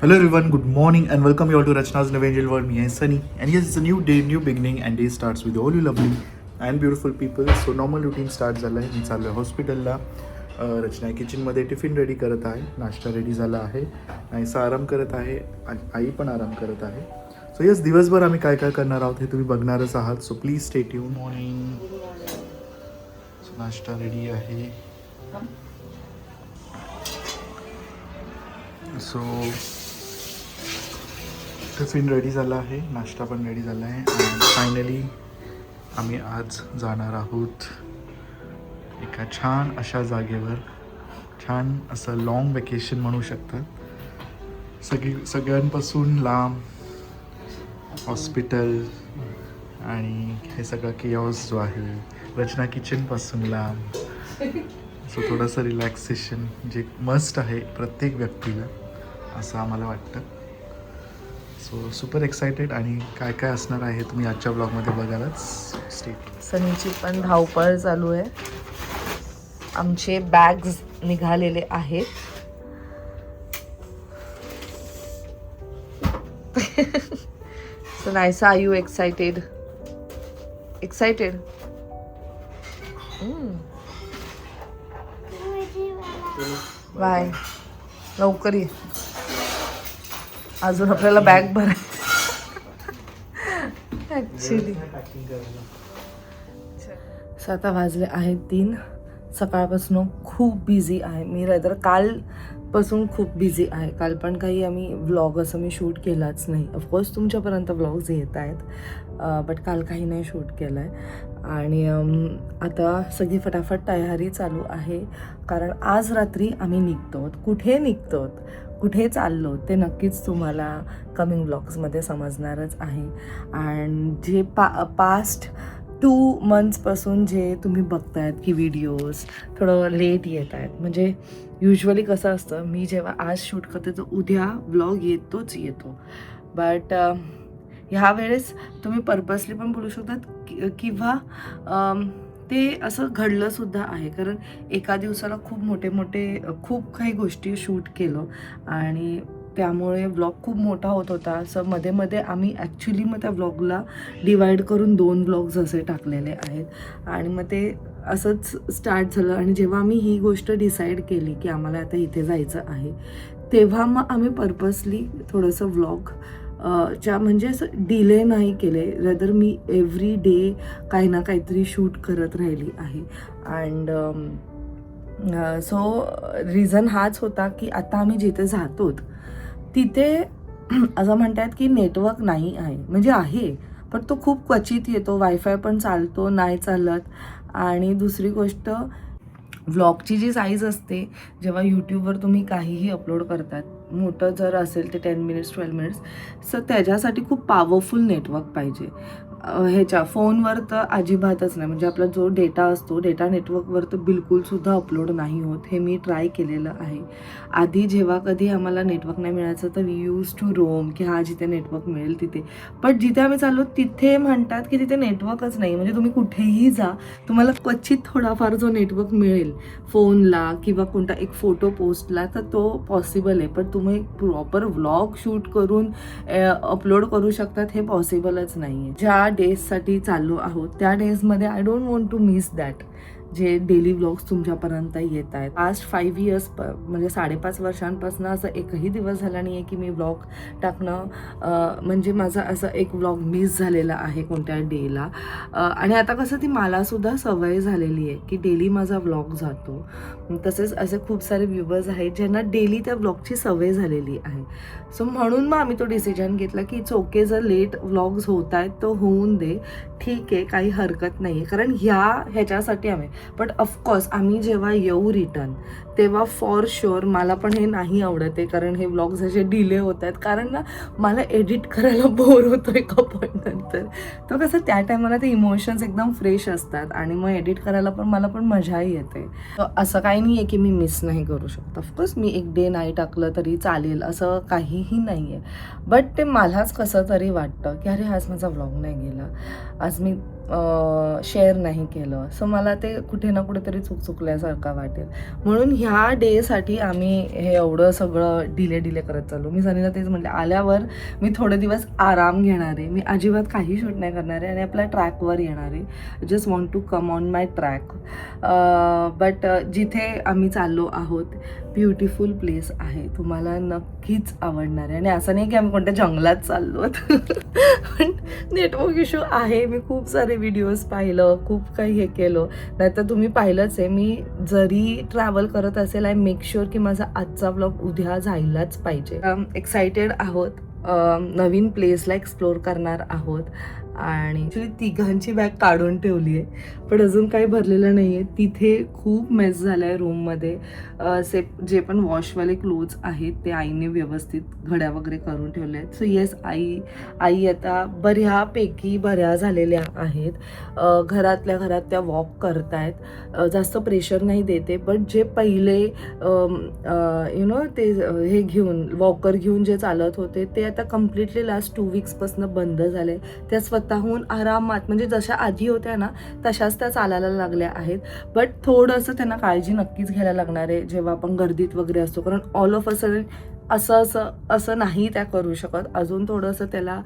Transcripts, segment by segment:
Hello everyone, good morning and welcome you all to Rachna's New Angel World. Me, I am Sunny, and yes, it's a new day, new beginning, and day starts with all you lovely and beautiful people. So normal routine start झाला आहे. मी चाललो आहे हॉस्पिटलला. रचना किचनमध्ये tiffin ready करत आहे, नाश्ता ready झाला आहे, नाहीसा आराम करत आहे, आई पण आराम करत आहे. सो येस, दिवसभर आम्ही काय काय करणार आहोत हे तुम्ही बघणारच आहात. So please stay tune. Morning. So नाश्ता रेडी आहे. सो टिफिन रेडी झाला आहे, नाश्ता पण रेडी झाला आहे आणि फायनली आम्ही आज जाणार आहोत एका छान अशा जागेवर. छान असं लॉंग वेकेशन म्हणू शकतात. सगळ्यांपासून लांब, हॉस्पिटल आणि हे सगळं किओस जो आहे, रचना किचनपासून लांब. सो थोडंसं रिलॅक्सेशन जे मस्ट आहे प्रत्येक व्यक्तीला, असं आम्हाला वाटतं. So super excited. आणि काय काय असणार आहे तुम्ही आजच्या ब्लॉगमध्ये बघायलाच. स्टेट. सनीची पण धावपळ चालू आहे. आमचे बॅग्स निघालेले आहेत. So Naisa, are you excited? Excited? Bye. लवकर ये, अजून आपल्याला बॅग भराय ॲक्च्युली. आता वाजले आहेत 3. सकाळपासून खूप बिझी आहे मी. रादर कालपासून खूप बिझी आहे. काल पण काही आम्ही व्लॉग असं मी शूट केलाच नाही. ऑफकोर्स तुमच्यापर्यंत व्लॉग्स येत आहेत, बट काल काही नाही शूट केलं आहे. आणि आता सगळी फटाफट तयारी चालू आहे, कारण आज रात्री आम्ही निघतो. कुठे निघतो, कुठे चाललो ते नक्कीच तुम्हाला कमिंग व्लॉग्समध्ये समजणारच आहे. आणि जे पास्ट 2 मंथ्सपासून जे तुम्ही बघतायत की व्हिडिओज थोडं लेट येत आहेत, म्हणजे युजली कसं असतं, मी जेव्हा आज शूट करते तर उद्या व्लॉग येतोच येतो. बट ह्या वेळेस तुम्ही पर्पसली पण बोलू शकतात किंवा ते असं घडलंसुद्धा आहे, कारण एका दिवसाला खूप काही गोष्टी शूट केलं आणि त्यामुळे व्लॉग खूप मोठा होत होता. असं मध्ये मध्ये आम्ही ॲक्च्युली मग त्या व्लॉगला डिवाईड करून 2 व्लॉग्स असे टाकलेले आहेत. आणि मग ते असंच स्टार्ट झालं. आणि जेव्हा आम्ही ही गोष्ट डिसाईड केली की आम्हाला आता इथे जायचं आहे, तेव्हा मग आम्ही पर्पसली थोडंसं व्लॉग म्हणजे असं डिले नाही केले. रेदर मी एव्हरी डे काही ना काहीतरी शूट करत राहिली आहे. अँड सो रिझन हाच होता की आता आम्ही जिथे जातो तिथे असं म्हणतात की नेटवर्क नाही आहे. म्हणजे आहे, पण तो खूप क्वचित येतो. वायफाय पण चालतो, नाही चालत. आणि दुसरी गोष्ट, व्लॉगची जी साईज असते, जेव्हा यूट्यूबवर तुम्ही काहीही अपलोड करतात, मोठं जर असेल ते 10 मिनिट्स 12 मिनिट्स, सो त्याच्यासाठी खूप पॉवरफुल नेटवर्क पाहिजे. ह्याच्या फोनवर तर अजिबातच नाही. म्हणजे आपला जो डेटा असतो, डेटा नेटवर्कवर तर बिलकुलसुद्धा अपलोड नाही होत. हे मी ट्राय केलेलं आहे. आधी जेव्हा कधी आम्हाला नेटवर्क नाही मिळायचं तर वी यूज टू रोम, की हा जिथे नेटवर्क मिळेल तिथे. पण जिथे आम्ही चाललो तिथे म्हणतात की तिथे नेटवर्कच नाही. म्हणजे तुम्ही कुठेही जा, तुम्हाला क्वचित थोडाफार जो नेटवर्क मिळेल फोनला किंवा कोणता एक फोटो पोस्टला, तर तो पॉसिबल आहे. पण तुम्ही प्रॉपर व्लॉग शूट करून अपलोड करू शकतात, हे पॉसिबलच नाही आहे. ज्या डेजसाठी चाललो आहोत त्या डेजमध्ये I don't want to miss that, जे डेली व्लॉग्स तुमच्यापर्यंत येत आहेत. पास्ट 5 इयर्स म्हणजे 5.5 वर्षांपासून असं एकही दिवस झाला नाही आहे की मी व्लॉग टाकणं म्हणजे माझा असं एक व्लॉग मिस झालेला आहे कोणत्या डेला. आणि आता कसं ती मलासुद्धा सवय झालेली आहे की डेली माझा व्लॉग जातो. तसेच असे खूप सारे व्ह्यूवर्स आहेत ज्यांना डेली त्या व्लॉगची सवय झालेली आहे. सो म्हणून मग आम्ही तो डिसिजन घेतला की इट्स ओके, जर लेट व्लॉग्स होत आहेत तो होऊन दे, ठीक आहे, काही हरकत नाही आहे. कारण ह्याच्यासाठी आम्ही, बट ऑफकोर्स आम्ही जेव्हा येऊ रिटर्न तेव्हा फॉर शुअर मला पण हे नाही आवडत आहे, कारण हे व्लॉग्स असे डिले होत आहेत. कारण ना मला एडिट करायला बोर होतो एका पॉईंट नंतर. तर कसं त्या टायमाला ते इमोशन्स एकदम फ्रेश असतात आणि मग एडिट करायला पण मला पण मजाही येते. तर असं काही नाही आहे की मी मिस नाही करू शकत. ऑफकोर्स मी एक डे नाही टाकलं तरी चालेल, असं काहीही नाही आहे. बट ते मलाच कसं तरी वाटतं की अरे आज माझा व्लॉग नाही गेला, आज मी शेअर नाही केलं. सो मला ते कुठे ना कुठेतरी चुकल्यासारखं वाटेल. म्हणून ह्या डेसाठी आम्ही हे एवढं सगळं डिले करत चाललो. मी सनीला तेच म्हटलं, आल्यावर मी थोडे दिवस आराम घेणार आहे, मी अजिबात काही शूट नाही करणार आहे आणि आपल्या ट्रॅकवर येणार आहे. Just want to come on my track. But जिथे आम्ही चाललो आहोत ब्युटिफुल प्लेस आहे, तुम्हाला नक्कीच आवडणार आहे. आणि असं नाही की आम्ही कोणत्या जंगलात चाललो पण नेटवर्क इश्यू आहे. मी खूप सारे व्हिडिओज पाहिलं, खूप काही हे केलं. नाहीतर तुम्ही पाहिलंच आहे, मी जरी ट्रॅव्हल करत असेल आय मेक शुअर की माझा आजचा ब्लॉग उद्या जायलाच पाहिजे. एक्सायटेड आहोत, नवीन प्लेसला एक्सप्लोअर करणार आहोत. आणि ॲक्च्युली तिघांची बॅग काढून ठेवली आहे पण अजून काही भरलेलं नाही आहे. तिथे खूप मेस झाला आहे रूममध्ये. जे पण वॉशवाले क्लोथ्स आहेत ते आईने व्यवस्थित घड्या वगैरे करून ठेवले आहेत. सो येस, आई आता बऱ्या झालेल्या आहेत. घरातल्या घरात त्या वॉक करतायत, जास्त प्रेशर नाही देते. बट जे पहिले ते हे घेऊन वॉकर घेऊन जे चालत होते ते आता कम्प्लिटली लास्ट 2 वीक्सपासून बंद झाले. त्या स्वतःहून आरामात, म्हणजे जशा आधी होत्या ना तशाच त्या चालायला लागल्या आहेत. बट थोडंसं त्यांना काळजी नक्कीच घ्यायला लागणार आहे जेव्हा आपण गर्दीत वगैरे असतो, कारण ऑल ऑफ अ सडन असं नाही त्या करू शकत. अजून थोडंसं त्याला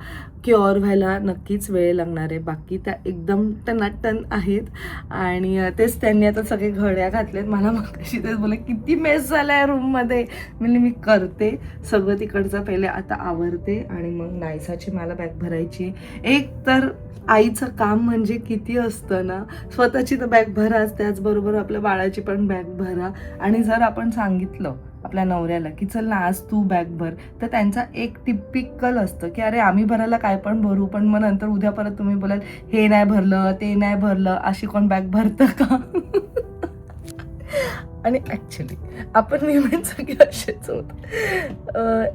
क्युअर व्हायला नक्कीच वेळ लागणार आहे. बाकी त्या एकदम टनाटन आहेत. आणि तेच त्यांनी आता सगळे घड्या घातलेत. मला मग कशी तेच बोला किती मेस झाला आहे रूममध्ये. म्हणजे मी करते सगळं तिकडचं, पहिले आता आवरते आणि मग नायसाची मला बॅग भरायची. एक तर आईचं काम म्हणजे किती असतं ना, स्वतःची तर बॅग भराच, त्याचबरोबर आपल्या बाळाची पण बॅग भरा. आणि जर आपण सांगितलं आपल्या नवऱ्याला की चल ना आज तू बॅग भर, तर त्यांचा एक टिपिकल असतं की अरे आम्ही भरायला काय पण भरू, पण मग नंतर उद्या परत तुम्ही बोलाल हे नाही भरलं ते नाही भरलं, अशी कोण बॅग भरतं का? आणि ॲक्च्युली आपण नेहमीच सगळे असेच होत.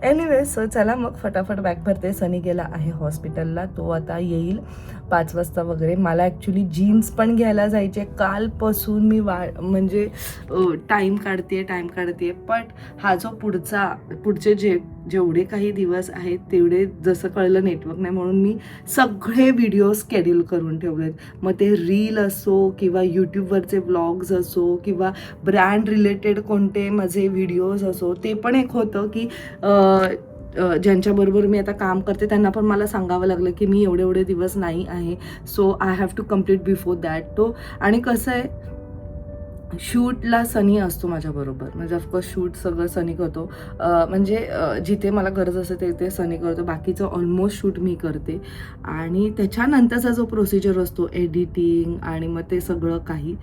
एनिवे, सो चला मग फटाफट बॅग भरते. सनी गेला आहे हॉस्पिटलला, तो आता येईल 5 वाजता वगैरे. मला ॲक्च्युली जीन्स पण घ्यायला जायचे. कालपासून मी म्हणजे टाईम काढते. बट हा जो पुढचे जेवढे काही दिवस आहेत तेवढे जसं कळलं नेटवर्क नाही, म्हणून मी सगळे व्हिडिओ शेड्यूल करून ठेवलेत. मग ते रील असो किंवा यूट्यूबवरचे व्लॉग्स असो किंवा ब्रँड रिलेटेड कोणते माझे व्हिडिओज असो, ते पण एक होतं की ज्यांच्याबरोबर मी आता काम करते त्यांना पण मला सांगावं लागलं की मी एवढे दिवस नाही आहे. So I have to complete before that. आणि कसं आहे, शूटला सनी असतो माझ्याबरोबर, म्हणजे ऑफकोर्स शूट सगळं सनी करतो. म्हणजे जिथे मला गरज असते ते सनी करतो, बाकीचं ऑलमोस्ट शूट मी करते. आणि त्याच्यानंतरचा जो प्रोसिजर असतो एडिटिंग आणि मग ते सगळं काही,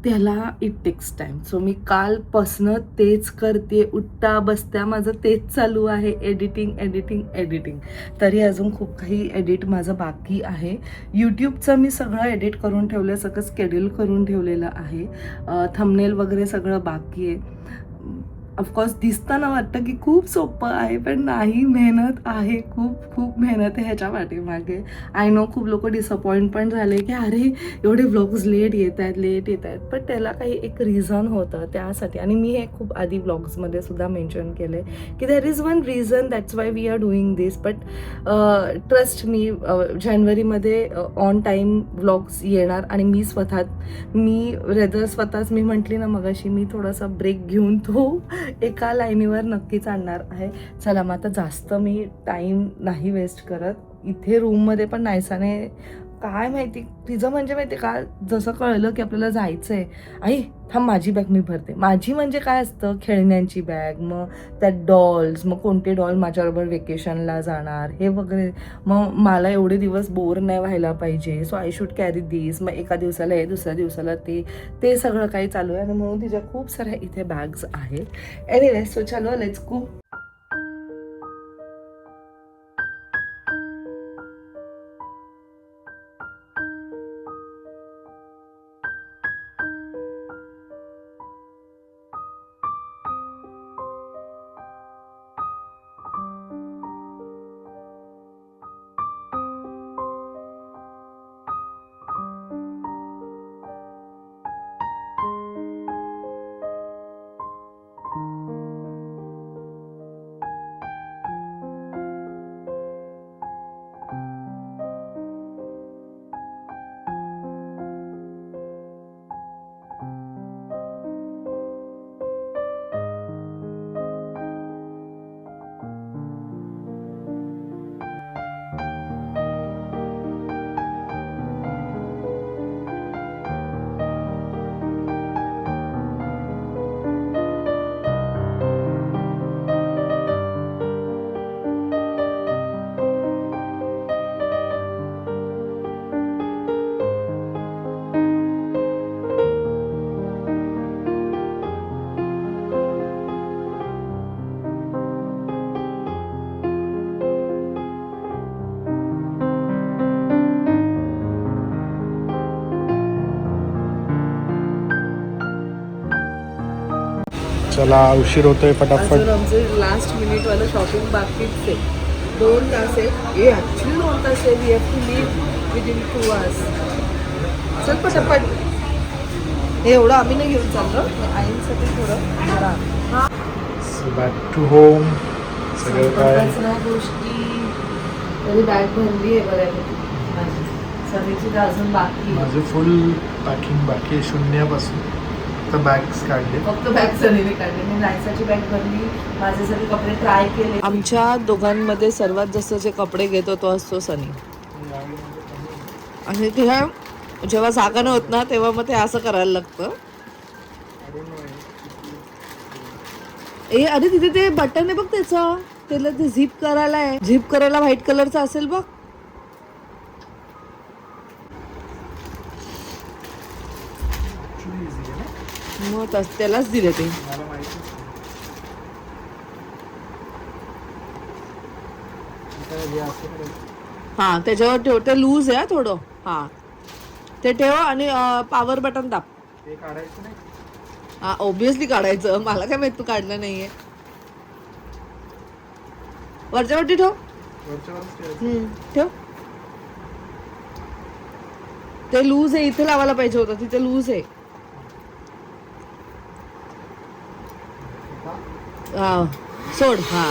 त्याला इट टेक्स टाईम. सो मी कालपासनं तेच करते, उठता बसत्या माझं तेच चालू आहे, एडिटिंग. तरी अजून खूप काही एडिट माझं बाकी आहे. यूट्यूबचं मी सगळं एडिट करून ठेवलं, सगळं शेड्यूल करून ठेवलेलं आहे. थंबनेल वगैरे सगळं बाकी आहे. ऑफकोर्स दिसताना वाटतं की खूप सोपं आहे, पण नाही, मेहनत आहे, खूप मेहनत आहे ह्याच्या पाठीमागे. आय नो खूप लोक डिसअपॉइंट पण झाले की अरे एवढे व्लॉग्स लेट येत आहेत. पण त्याला काही एक रिझन होतं त्यासाठी. आणि मी हे खूप आधी व्लॉग्समध्ये सुद्धा मेन्शन केलं आहे की there is one reason, that's why we are doing this. But trust me, जानेवारीमध्ये ऑन टाईम व्लॉग्स येणार. आणि मी स्वतःच मी म्हटली ना मगाशी, मी थोडासा ब्रेक घेऊन तो एका लाईनीवर नक्कीच आणणार आहे. चला मग आता जास्त मी टाईम नाही वेस्ट करत. इथे रूममध्ये पण नायसाने काय माहिती तिचं म्हणजे माहिती का, जसं कळलं की आपल्याला जायचं आहे, आई थांब माझी बॅग मी भरते. माझी म्हणजे काय असतं, खेळण्यांची बॅग, मग त्यात डॉल्स, मग कोणते डॉल माझ्याबरोबर वेकेशनला जाणार हे वगैरे. मग मला एवढे दिवस बोर नाही व्हायला पाहिजे, सो आय शुड कॅरी दिस. मग एका दिवसाला हे, दुसऱ्या दिवसाला ते सगळं काही चालू आहे. आणि म्हणून तिच्या खूप साऱ्या इथे बॅग्स आहेत. एनिवे, सो चलो लेट्स गो. चला उशीर होतोय फटाफट. अजून आमचे लास्ट मिनिटवालं शॉपिंग बाकीच आहे. 2 तास आहे. हे ॲक्च्युली 2 तास आहे. We have to leave within 2 hours. चल पटापट. हे एवढं आम्ही नाही घेऊन चाललो. आईंसाठी थोडं जरा. हां बॅक टू होम. सगळं काय गोष्टी तरी बॅग भरली आहे बऱ्यापैकी माझी. सगळीची तर अजून बाकी. माझं फुल पॅकिंग बाकी आहे शून्यापासून. तर बॅग्स काढले. फक्त बॅग सनीने काढली. मी नायसाची बॅग भरली. माझ्यासाठी कपडे ट्राय केले. आमच्या दोघांमध्ये सर्वात जास्त जे कपडे घेतो तो असतो सनी. आणि ते जेव्हा जागा न होत ना तेव्हा मग ते असं करायला लागतं. अरे तिथे ते बटन आहे बघ त्याचं. त्याला ते झिप करायला आहे. झिप करायला व्हाईट कलरचा असेल बघ. मग त्यालाच दिले ते. हा त्याच्यावर ठेव. ते लूज आहे थोडं. हा ते ठेव आणि पॉवर बटन दाब. हा ऑब्विसली काढायचं. मला काय माहित तू काढलं नाहीये. वरच्यावरती ठेव. ठेव. ते लूज आहे. इथे लावायला पाहिजे होतं. तिथे लूज आहे. हा सोड. हा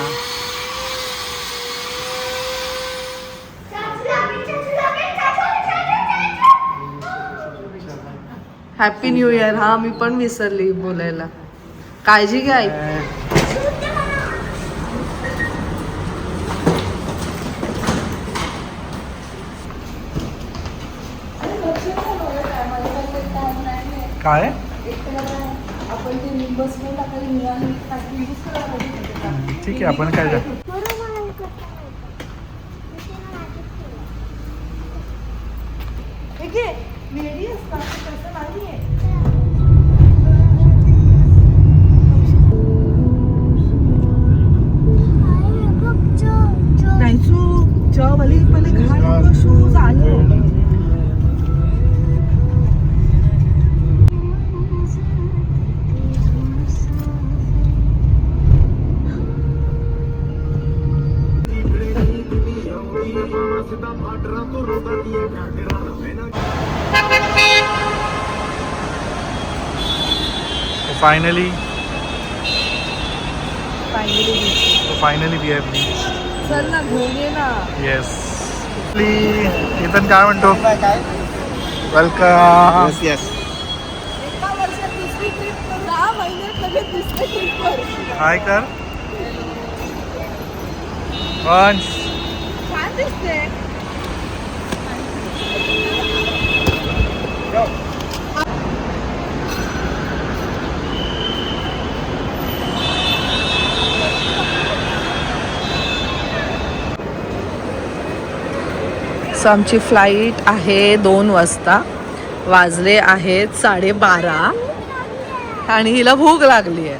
हॅपी न्यू इयर. हा मी पण विसरली बोलायला. काळजी घ्या. काय आपण ते निंबस ठीक आहे आपण काय नाही चवाली पहिले घाल शूज आलो. Finally we have reached. चल ना घेऊन ये ना. येस. इथं काय म्हणतो. वेलकम. येस. एका वर्षात दुसरी ट्रिप 10 महिन्यात लगेच दुसरी ट्रिप. हाय कर. वन्स. छान दिसते. सो आमची फ्लाईट आहे 2 वाजता. वाजले आहेत 12:30 आणि हिला भूक लागली आहे.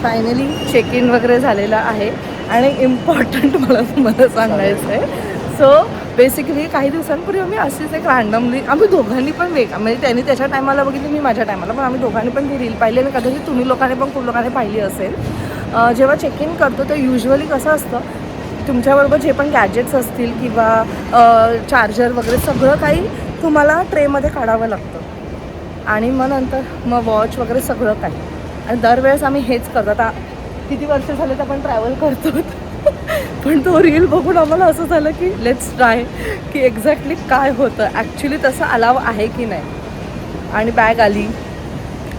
फायनली चेक इन वगैरे झालेलं आहे. आणि इम्पॉर्टंट मला तुम्हाला सांगायचं आहे. सो बेसिकली काही दिवसांपूर्वी आम्ही अशीच एक रँडमली आम्ही दोघांनी पण म्हणजे त्यांनी त्याच्या टायमाला बघितली मी माझ्या टायमाला पण आम्ही दोघांनी पण ती रील पाहिली आणि कदाचित तुम्ही लोकांनी पण खूप लोकांनी पाहिली असेल. जेव्हा चेक इन करतो तर युजली कसं असतं तुमच्याबरोबर जे पण गॅजेट्स असतील किंवा चार्जर वगैरे सगळं काही तुम्हाला ट्रेमध्ये काढावं लागतं. आणि मग नंतर मग वॉच वगैरे सगळं काही. आणि दरवेळेस आम्ही हेच करतो. आता किती वर्ष झाले तर आपण ट्रॅव्हल करतो. पण तो रील बघून आम्हाला असं झालं की लेट्स ट्राय की एक्झॅक्टली काय होतं. ॲक्च्युली तसं अलाव आहे की नाही. आणि बॅग आली.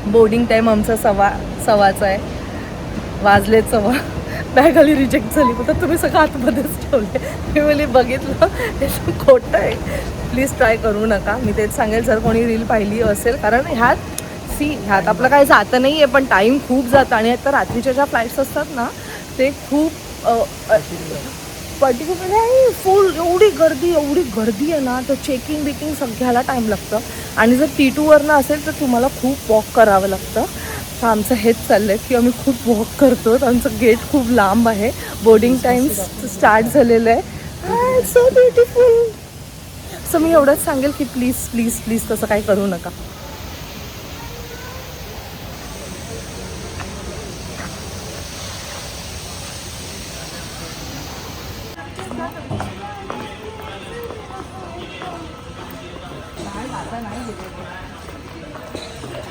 बोर्डिंग टाईम आमचा 1:15 आहे. वाजले 1:15. बॅग आली रिजेक्ट झाली. तर तुम्ही सगळं आतमध्येच ठेवले. मी बोली बघितलं हे खोटं आहे. प्लीज ट्राय करू नका. मी तेच सांगेल जर कोणी रील पाहिली असेल. कारण ह्यात आपलं काही जातं नाही आहे पण टाईम खूप जातं. आणि आता रात्रीच्या ज्या फ्लाईट्स असतात ना ते खूप पर्टिक्युलरली फुल एवढी गर्दी आहे ना तर चेकिंग बिकिंग सगळ्याला टाईम लागतं. आणि जर T2वरनं असेल तर तुम्हाला खूप वॉक करावं लागतं. तर आमचं हेच चाललं आहे की आम्ही खूप वॉक करतो. आमचं गेट खूप लांब आहे. बोर्डिंग टाईम स्टार्ट झालेलं आहे. So beautiful. सो मी एवढंच सांगेल की प्लीज प्लीज प्लीज तसं काही करू नका.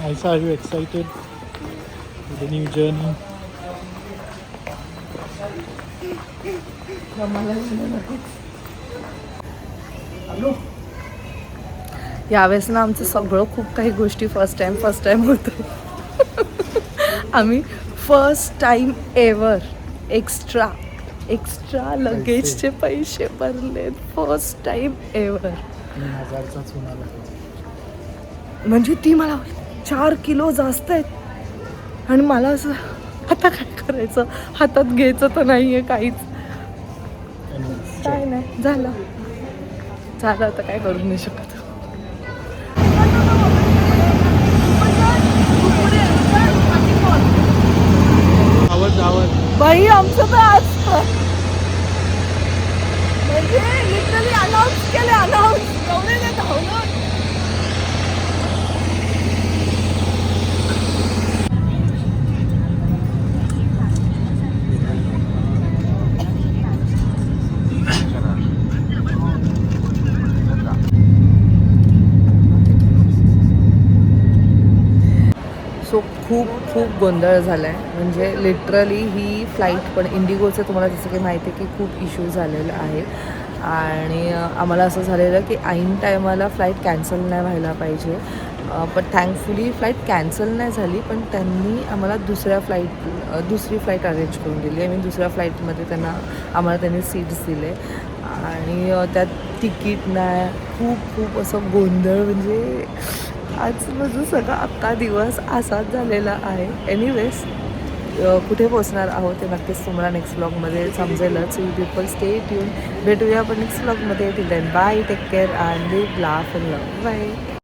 Aisa, are you excited for the new journey? यावेळेस ना आमचं सगळं खूप काही गोष्टी फर्स्ट टाइम होतं. आम्ही फर्स्ट टाइम एव्हर एक्स्ट्रा लगेजचे पैसे भरले. First time ever. 3000चा चुना म्हणजे ती मला 4 किलो जास्त आहेत आणि मला असं आता काय करायचं, हातात घ्यायचं तर नाहीये काहीच. काय नाही झालं आता काय करू नाही शकत. आवाज बाई आमचं तर आज म्हणजे लिटरली अनाऊन्स एवढे नाही धावलं. सो खूप गोंधळ झाला आहे. म्हणजे लिटरली ही फ्लाईट पण इंडिगोचं तुम्हाला जसं काही माहिती आहे की खूप इश्यू झालेला आहे आणि आम्हाला असं झालेलं की ऐन टायमाला फ्लाईट कॅन्सल नाही व्हायला पाहिजे. पण थँकफुली फ्लाईट कॅन्सल नाही झाली, पण त्यांनी आम्हाला दुसरी फ्लाईट अरेंज करून दिली. आम्ही दुसऱ्या फ्लाईटमध्ये आम्हाला त्यांनी सीट्स दिले आणि त्यात तिकीट नाही. खूप असं गोंधळ. म्हणजे आज माझं सगळा अख्खा दिवस असाच झालेला आहे. एनिवेज कुठे पोचणार आहोत ते नक्कीच तुम्हाला नेक्स्ट व्लॉगमध्ये समजेलच. You people stay tune. भेटूया आपण नेक्स्ट व्लॉगमध्ये. Till then bye, take care and live, laugh and love. Bye.